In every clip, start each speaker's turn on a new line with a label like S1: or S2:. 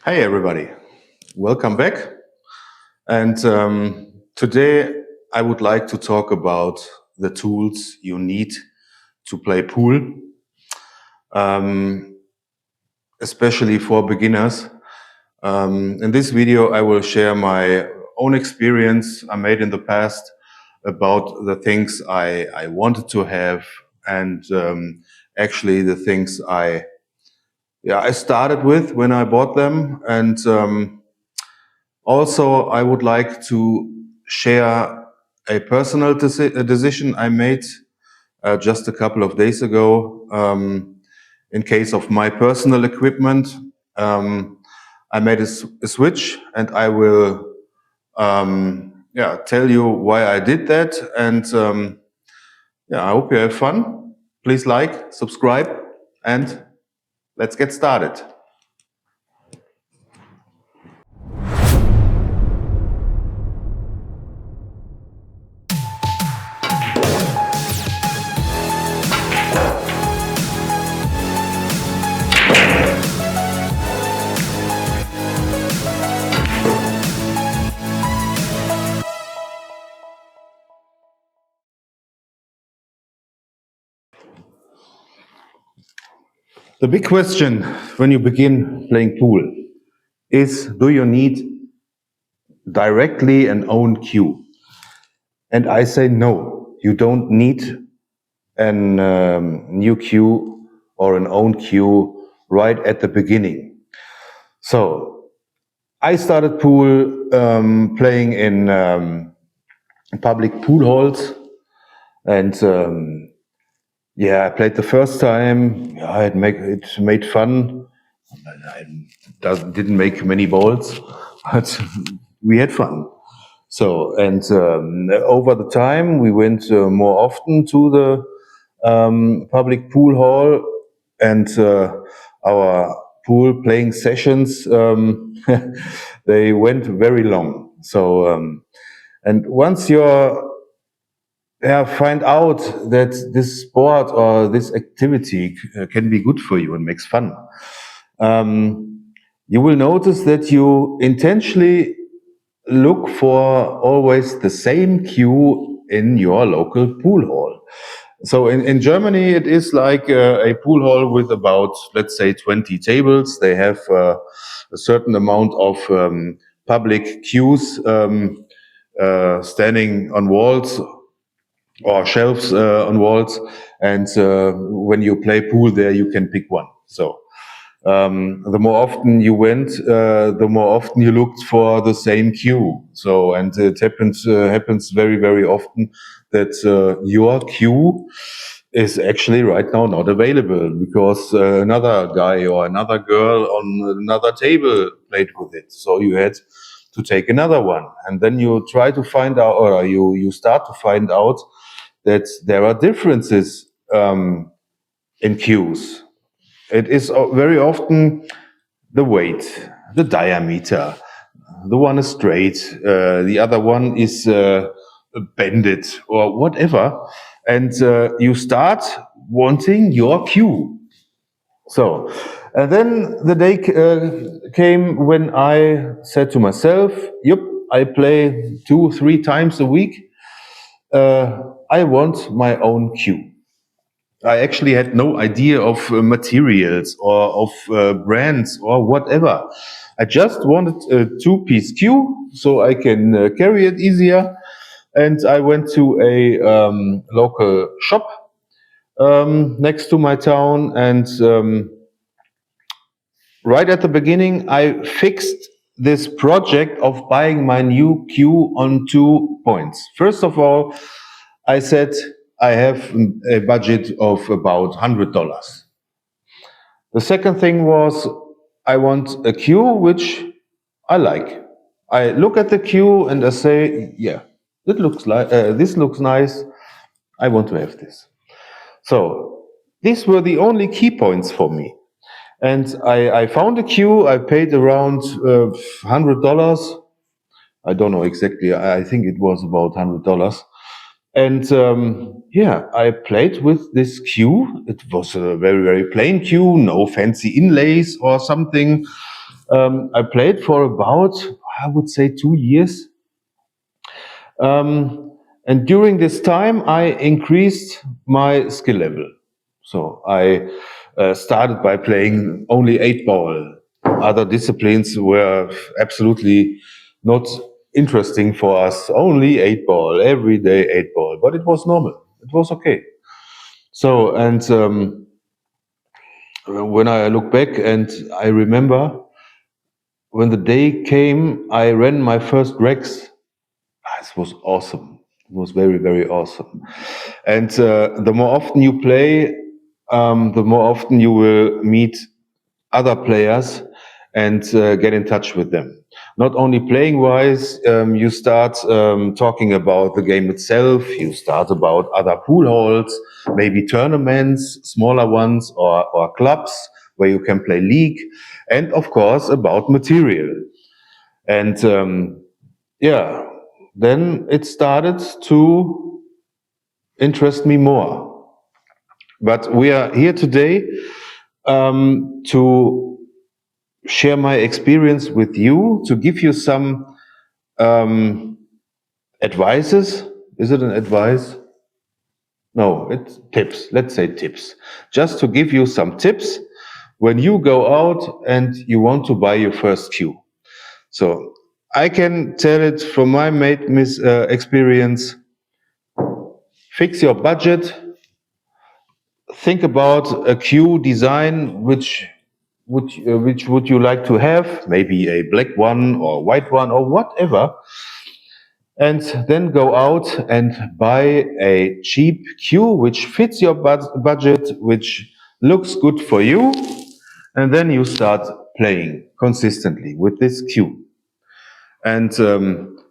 S1: Hey everybody, welcome back. And today I would like to talk about the tools you need to play pool, um, especially for beginners. In this video, I will share my own experience I made in the past about the things I wanted to have and actually the things I started with when I bought them. And also, I would like to share a personal decision I made just a couple of days ago. In case of my personal equipment, I made a switch, and I will tell you why I did that. And I hope you have fun. Please like, subscribe, and let's get started. The big question when you begin playing pool is, do you need directly an own cue? And I say no, you don't need an new cue or an own cue right at the beginning. So I started pool playing in public pool halls, and I played the first time. Yeah, it made fun. Didn't make many balls, but we had fun. So, and over the time, we went more often to the public pool hall, and our pool playing sessions, they went very long. So, and once you're find out that this sport or this activity can be good for you and makes fun, you will notice that you intentionally look for always the same cue in your local pool hall. So in Germany, it is like a pool hall with about, let's say, 20 tables. They have a certain amount of public cues standing on walls or shelves on walls. And when you play pool there, you can pick one. So the more often you went, the more often you looked for the same cue. So, and it happens very, very often that your cue is actually right now not available because another guy or another girl on another table played with it. So you had to take another one, and then you try to find out, or you start to find out that there are differences in cues. It is very often the weight, the diameter. The one is straight, the other one is bended or whatever. And you start wanting your cue. So, and then the day came when I said to myself, yep, I play 2, 3 times a week. I want my own cue. I actually had no idea of materials or of brands or whatever. I just wanted a 2-piece cue so I can carry it easier. And I went to a local shop next to my town. And right at the beginning, I fixed this project of buying my new cue on 2 points. First of all, I said I have a budget of about $100. The second thing was I want a cue which I like. I look at the cue and I say, yeah, this looks nice. I want to have this. So these were the only key points for me. And I found a cue. I paid around $100. I don't know exactly. I think it was about $100. And I played with this cue. It was a very, very plain cue, no fancy inlays or something. I played for about, I would say, 2 years. And during this time, I increased my skill level. So I started by playing only 8 ball. Other disciplines were absolutely not interesting for us. Only 8 ball, every day 8 ball. But it was normal. It was okay. So, and when I look back and I remember when the day came, I ran my first Rex. It was awesome. It was very, very awesome. And the more often you play, the more often you will meet other players and get in touch with them. Not only playing wise, you start talking about the game itself, you start about other pool halls, maybe tournaments, smaller ones, or clubs where you can play league, and of course about material. And yeah, then it started to interest me more. But we are here today to share my experience with you, to give you some um, advices. Is it an advice? No, it's tips. Let's say tips. Just to give you some tips when you go out and you want to buy your first cue. So I can tell it from my experience. Fix your budget. Think about a cue design which would you like to have? Maybe a black one or white one or whatever. And then go out and buy a cheap cue which fits your budget, which looks good for you. And then you start playing consistently with this cue. And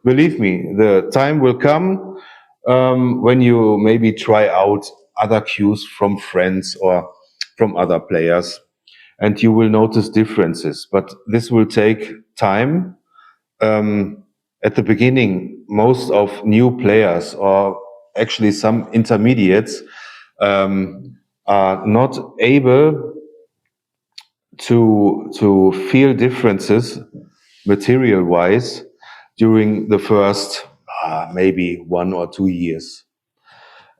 S1: believe me, the time will come when you maybe try out other cues from friends or from other players, and you will notice differences. But this will take time. At the beginning, most of new players, or actually some intermediates, are not able to feel differences material wise during the first maybe 1 or 2 years.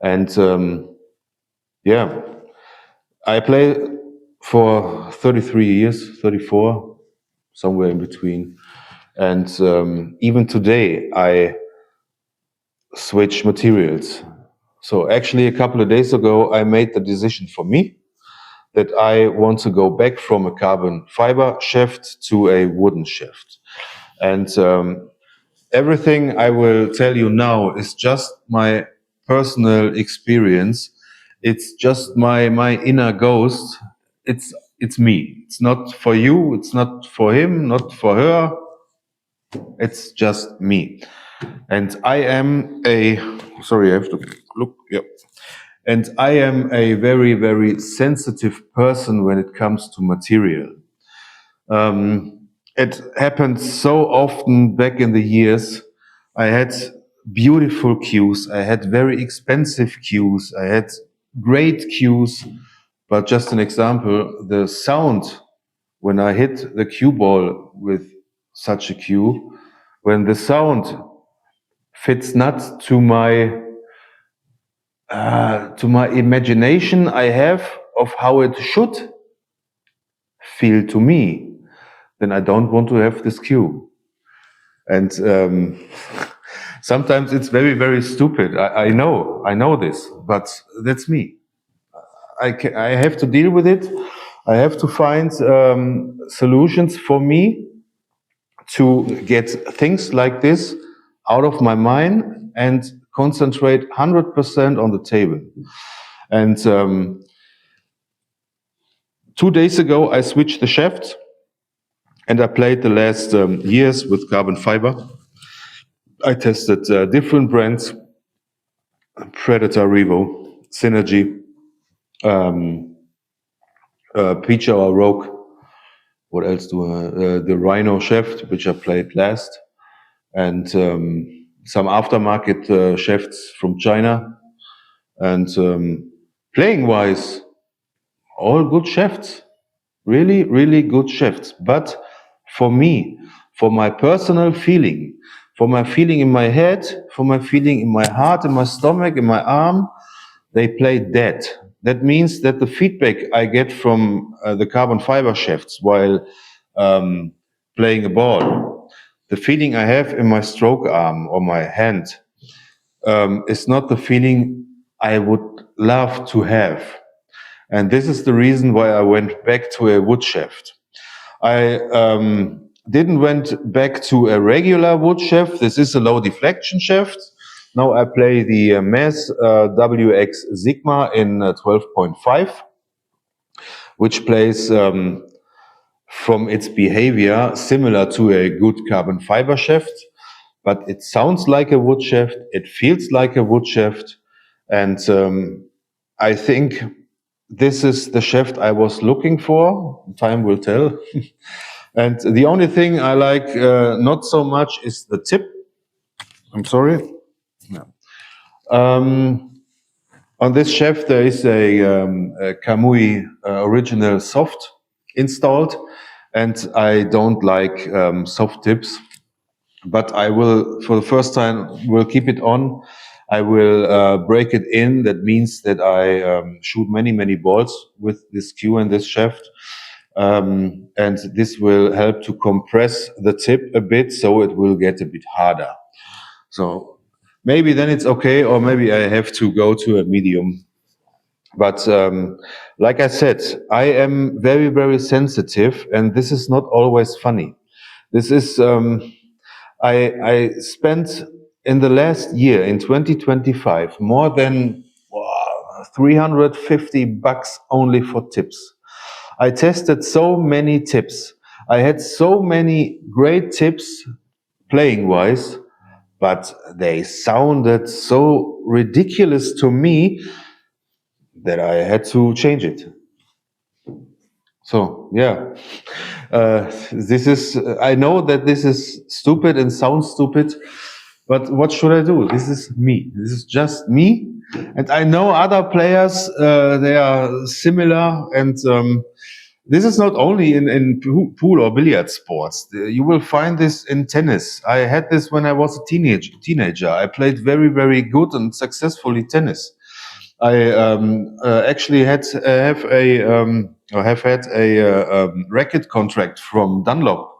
S1: And yeah, I play for 33 years, 34, somewhere in between. And even today, I switch materials. So actually, a couple of days ago, I made the decision for me that I want to go back from a carbon fiber shaft to a wooden shaft. And everything I will tell you now is just my personal experience. It's just my inner ghost. It's me. It's not for you. It's not for him. Not for her. It's just me. And I am a. Sorry, I have to look. Yep. And I am a very, very sensitive person when it comes to material. It happened so often back in the years. I had beautiful cues. I had very expensive cues. I had great cues. But just an example, the sound when I hit the cue ball with such a cue, when the sound fits not to my imagination I have of how it should feel to me, then I don't want to have this cue. And sometimes it's very, very stupid. I know this, but that's me. I have to deal with it. I have to find solutions for me to get things like this out of my mind and concentrate 100% on the table. And 2 days ago, I switched the shaft and I played the last years with carbon fiber. I tested different brands, Predator, Revo, Synergy, Peach or Rogue. What else do I? The Rhino shaft, which I played last, and some aftermarket shafts from China. And playing wise, all good shafts, really, really good shafts. But for me, for my personal feeling, for my feeling in my head, for my feeling in my heart, in my stomach, in my arm, they play dead. That means that the feedback I get from the carbon fiber shafts while um, playing a ball, the feeling I have in my stroke arm or my hand, is not the feeling I would love to have. And this is the reason why I went back to a wood shaft. I didn't went back to a regular wood shaft. This is a low deflection shaft. Now I play the MES WX Sigma in 12.5, which plays from its behavior similar to a good carbon fiber shaft, but it sounds like a wood shaft, it feels like a wood shaft, and I think this is the shaft I was looking for. Time will tell. And the only thing I like not so much is the tip. I'm sorry. Um, on this shaft there is a Kamui original soft installed, and I don't like soft tips. But I will, for the first time, will keep it on. I will break it in. That means that I shoot many balls with this cue and this shaft. And this will help to compress the tip a bit, so it will get a bit harder. So maybe then it's okay, or maybe I have to go to a medium. But like I said, I am very sensitive, and this is not always funny. This is I spent in the last year, in 2025, more than 350 bucks only for tips. I tested so many tips. I had so many great tips playing wise, but they sounded so ridiculous to me that I had to change it. So, yeah, this is, I know that this is stupid and sounds stupid, but what should I do? This is me. This is just me. And I know other players, they are similar. And this is not only in pool or billiard sports. You will find this in tennis. I had this when I was a teenager. I played very good and successfully tennis. I actually have a or have had a racket contract from Dunlop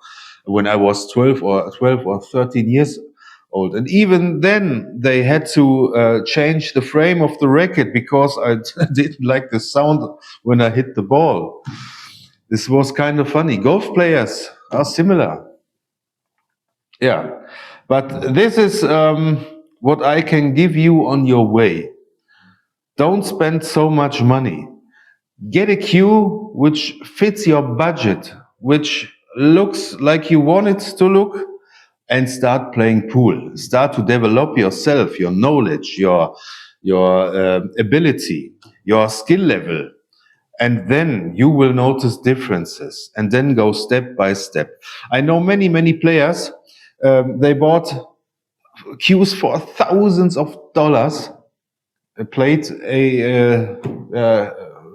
S1: when I was 12 or 13 years old, and even then they had to change the frame of the racket because I didn't like the sound when I hit the ball. This was kind of funny. Golf players are similar, yeah, but this is what I can give you on your way. Don't spend so much money. Get a cue which fits your budget, which looks like you want it to look, and start playing pool. Start to develop yourself, your knowledge, your ability, your skill level, and then you will notice differences. And then go step by step. I know many players. They bought cues for thousands of dollars, played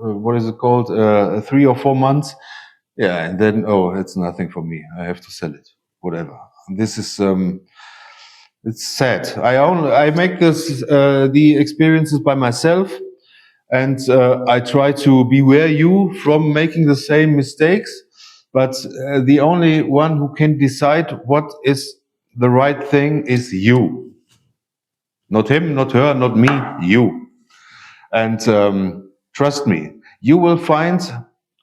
S1: what is it called, 3 or 4 months, yeah, and then, oh, it's nothing for me, I have to sell it, whatever. This is it's sad. I make this the experiences by myself, and I try to beware you from making the same mistakes, but the only one who can decide what is the right thing is you. Not him, not her, not me, you. And trust me, you will find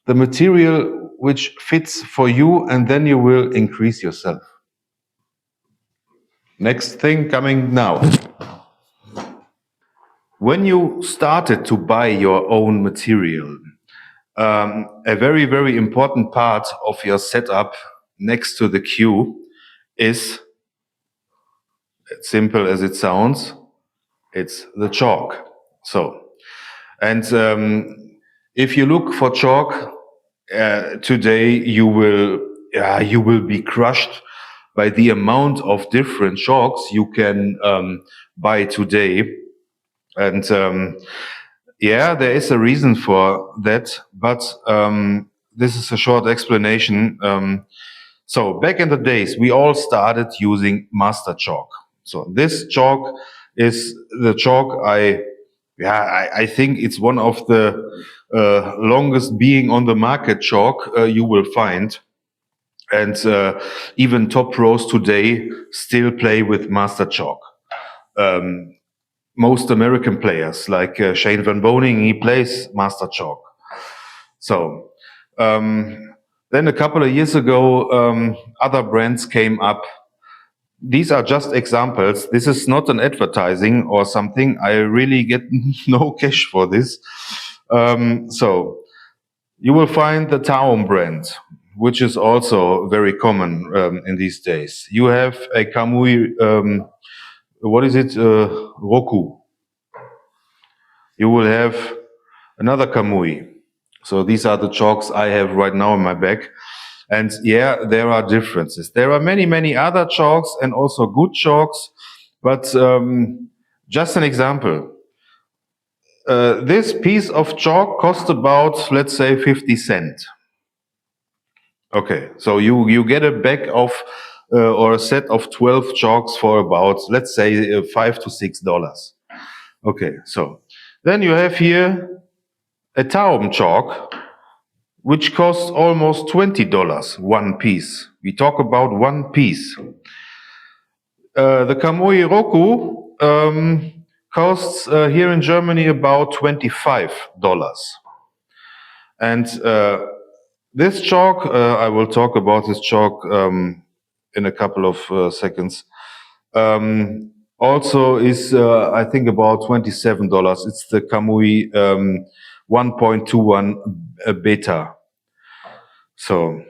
S1: the material which fits for you, and then you will increase yourself. Next thing coming now. When you started to buy your own material, a very important part of your setup next to the cue is, as simple as it sounds, it's the chalk. So, and if you look for chalk today, you will be crushed by the amount of different chalks you can buy today. And yeah, there is a reason for that, but this is a short explanation. So back in the days, we all started using master chalk. So this chalk is the chalk I think it's one of the longest being on the market chalk you will find. And even top pros today still play with master chalk. Most American players, like Shane Van Boening, he plays master chalk. So then a couple of years ago, other brands came up. These are just examples. This is not an advertising or something. I really get no cash for this. So you will find the Taom brand, which is also very common in these days. You have a Kamui, what is it? Roku. You will have another Kamui. So these are the chalks I have right now in my bag. And yeah, there are differences. There are many, many other chalks and also good chalks. But just an example. This piece of chalk cost about, let's say, 50 cents. Okay, so you get a bag of or a set of 12 chalks for about, let's say, $5 to $6. Okay, so then you have here a Taum chalk, which costs almost $20 one piece. We talk about one piece. The Kamui Roku costs here in Germany about $25. And this chalk, I will talk about this chalk in a couple of seconds. Also is, I think, about $27. It's the Kamui 1.21 beta. So,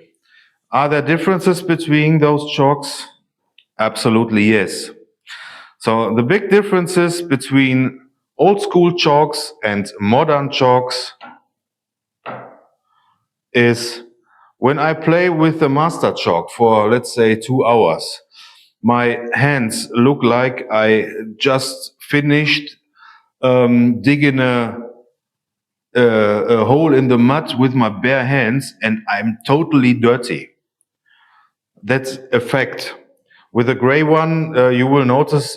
S1: are there differences between those chalks? Absolutely, yes. So, the big differences between old school chalks and modern chalks is when I play with the master chalk for, let's say, 2 hours, my hands look like I just finished digging a hole in the mud with my bare hands, and I'm totally dirty. That's a fact. With the gray one, you will notice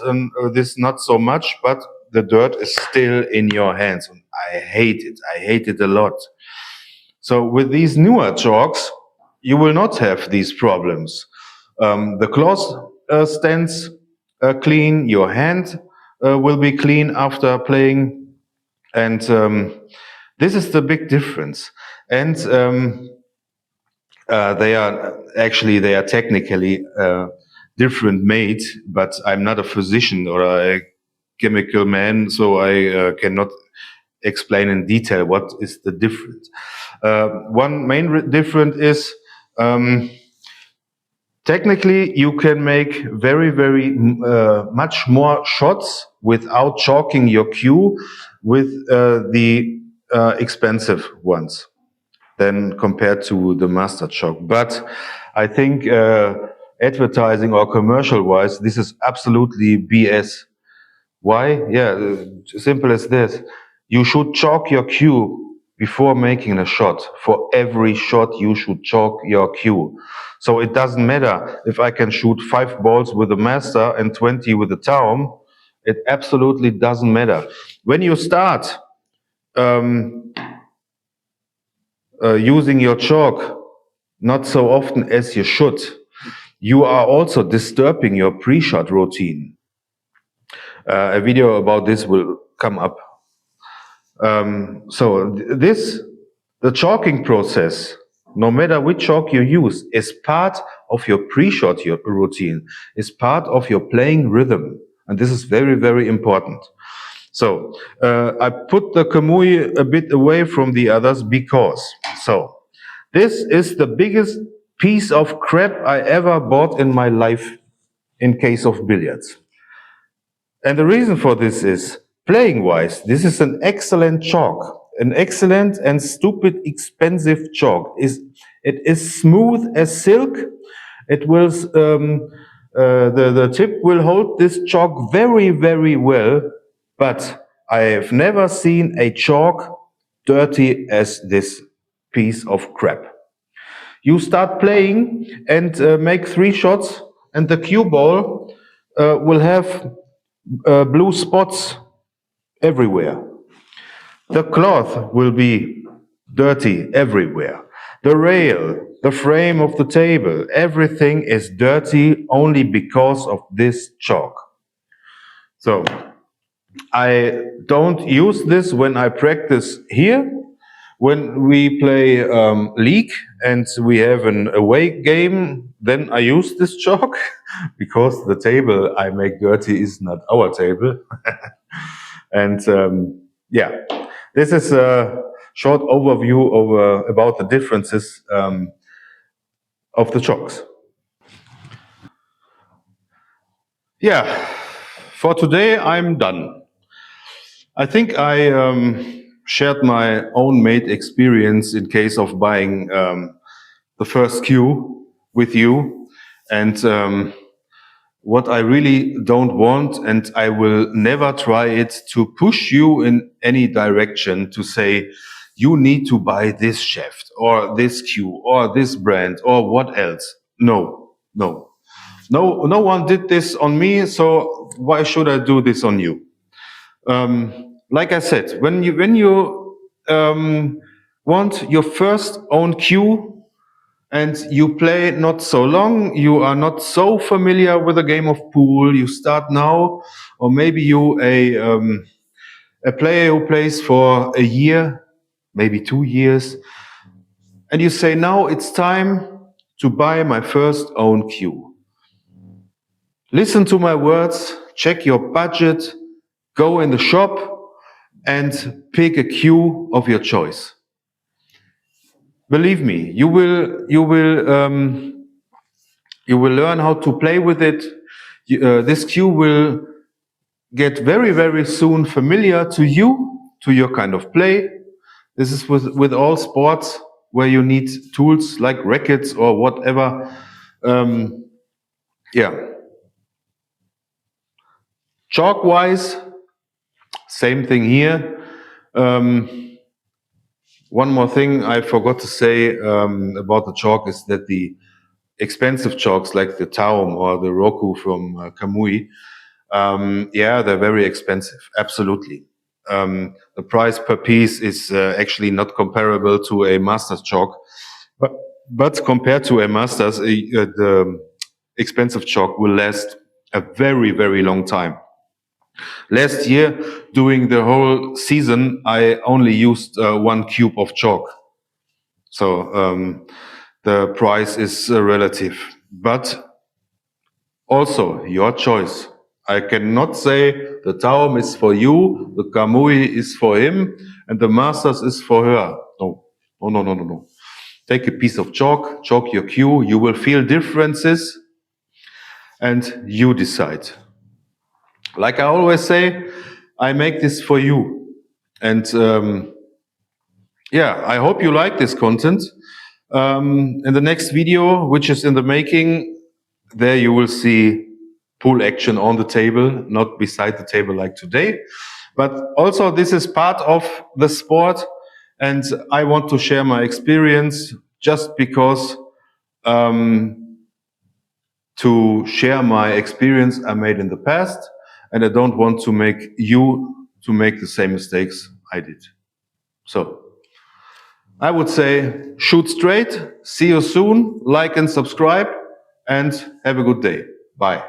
S1: this not so much, but the dirt is still in your hands. I hate it. I hate it a lot. So with these newer chalks, you will not have these problems. The cloth stands clean, your hand will be clean after playing, and this is the big difference. And they are technically different made, but I'm not a physician or a chemical man, so I cannot explain in detail what is the difference. One main difference is technically you can make very much more shots without chalking your cue with the expensive ones than compared to the master chalk. But I think advertising or commercial wise, this is absolutely BS. Why? Yeah, simple as this. You should chalk your cue before making a shot. For every shot, you should chalk your cue. So it doesn't matter if I can shoot 5 balls with a master and 20 with a Taum. It absolutely doesn't matter. When you start using your chalk not so often as you should, you are also disturbing your pre-shot routine. A video about this will come up. The chalking process, no matter which chalk you use, is part of your pre-shot routine, is part of your playing rhythm. And this is very important. So I put the Kamui a bit away from the others because, this is the biggest piece of crap I ever bought in my life in case of billiards. And the reason for this is, playing-wise, this is an excellent chalk, an excellent and stupid expensive chalk. It is smooth as silk. It will, the tip will hold this chalk very well, but I have never seen a chalk dirty as this piece of crap. You start playing and make 3 shots, and the cue ball will have blue spots everywhere. The cloth will be dirty everywhere. The rail, the frame of the table, everything is dirty only because of this chalk. So I don't use this when I practice here. When we play league and we have an away game, then I use this chalk because the table I make dirty is not our table. And yeah, this is a short overview about the differences of the chalks. Yeah, for today I'm done. I think I shared my own made experience in case of buying the first cue with you, and what I really don't want, and I will never try it, to push you in any direction to say you need to buy this shaft or this cue or this brand or what else. No, no, no one did this on me, so why should I do this on you? Like I said, when you want your first own cue and you play not so long, you are not so familiar with the game of pool, you start now, or maybe you a player who plays for a year, maybe 2 years, and you say, now it's time to buy my first own cue. Listen to my words, check your budget, go in the shop and pick a cue of your choice. Believe me, you will learn how to play with it. This cue will get very, very soon familiar to you, to your kind of play. This is with all sports where you need tools like rackets or whatever. Yeah. Chalk-wise, same thing here. One more thing I forgot to say about the chalk is that the expensive chalks like the Taum or the Roku from Kamui, yeah, they're very expensive, absolutely. The price per piece is actually not comparable to a Masters chalk, but compared to a Masters, the expensive chalk will last a very, very long time. Last year, during the whole season, I only used 1 cube of chalk. So the price is relative, but also your choice. I cannot say the Taum is for you, the Kamui is for him, and the Masters is for her. No, no, no, no, no, no. Take a piece of chalk, chalk your cue, you will feel differences, and you decide. Like I always say, I make this for you. And yeah, I hope you like this content. In the next video, which is in the making, there you will see pool action on the table, not beside the table like today. But also this is part of the sport, and I want to share my experience just because to share my experience I made in the past, and I don't want to make you to make the same mistakes I did. So I would say shoot straight, see you soon, like and subscribe, and have a good day. Bye.